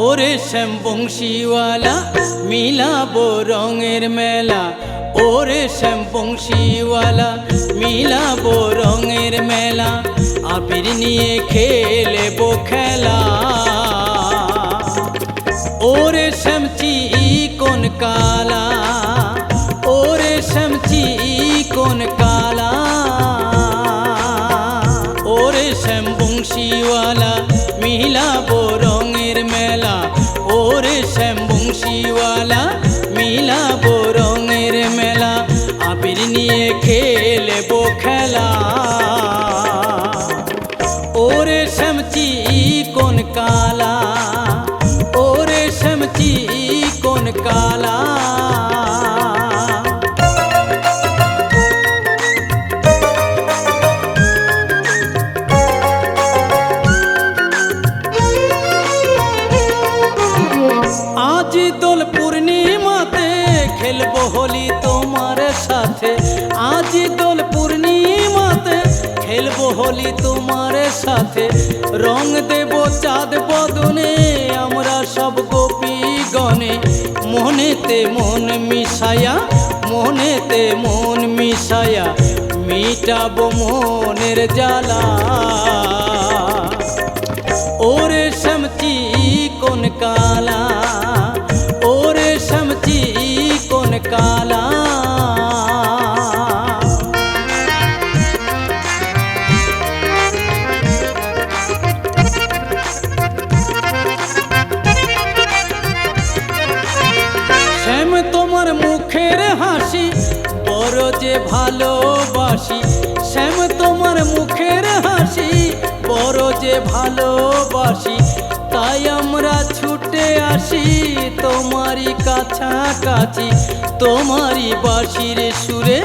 ওরে শ্যাম বংশীওয়ালা মিলাবো রঙের মেলা, ওরে শ্যাম বংশীওয়ালা মিলাবো রঙের মেলা, আবির নিয়ে খেলবো খেলা। ওরে শ্যাম চিকন কালা, ওরে শ্যাম চিকন কালা, ওরে শ্যাম বংশীওয়ালা মিলাবো রঙের মেলা, ওরে শ্যাম বংশীওয়ালা মিলাবো রঙের মেলা, আবির নিয়ে খেলবো খেলা। ওরে শ্যাম চিকন কালা, ওরে শ্যাম চিকন কালা। আজ দোল পূর্ণিমাতে খেলবো হোলি তোমার সাথে, আজ দোল পূর্ণিমাতে খেলবো হোলি তোমার সাথে, রং দেব চাঁদ বদনে আমরা সব গোপী গণে, মনেতে মন মিশায়া, মনেতে মন মিশায়া মিটাবো মনের জ্বালা। ওরে শ্যাম চিকন কালা, ওরে শ্যাম চিকন কালা। শ্যাম তোমার মুখের হাসি বড় যে ভালোবাসি, শ্যাম তোমার মুখের হাসি বড় যে ভালোবাসি, তাই আমরা ছুটে আসি তোমারই কাছাকাছি, তোমারই বাঁশির সুরে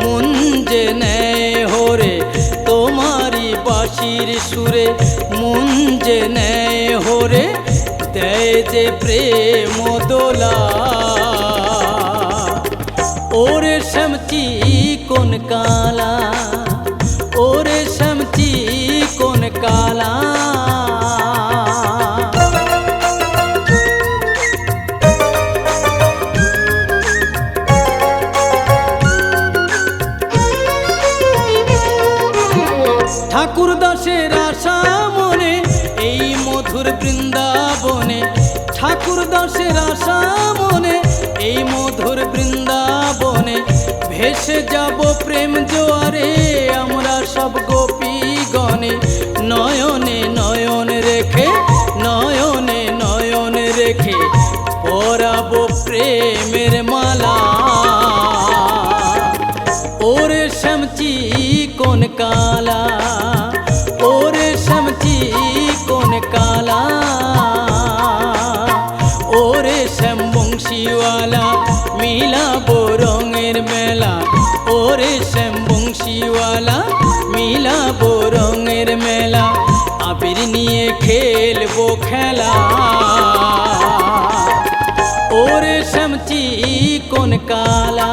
মন যে নেয় হরে, তোমারই বাঁশির সুরে মন যে নেয় হরে, দেয় যে প্রেম দোলা। ওরে শ্যাম চিকন কালা, ওরে শ্যাম চিকন কালা। ঠাকুর দাসের আশা মনে এই মধুর বৃন্দাবনে, ঠাকুর দাসের আশা মনে এই মধুর বৃন্দাবনে, ভেসে যাব প্রেম জোয়ারে আমরা সব গোপী গণে, নয়নে নয়ন রেখে, নয়নে নয়ন রেখে পরাবো প্রেমের মালা। ওরে শ্যাম চিকন কালা, ওরে শ্যাম চিকন কালা। ওরে শ্যাম বংশীওয়ালা মিলাবো রঙের মেলা, ওরে শ্যাম বংশীওয়ালা মিলাবো রঙের মেলা, আবির নিয়ে খেলবো খেলা। ওরে শ্যাম চিকন কালা।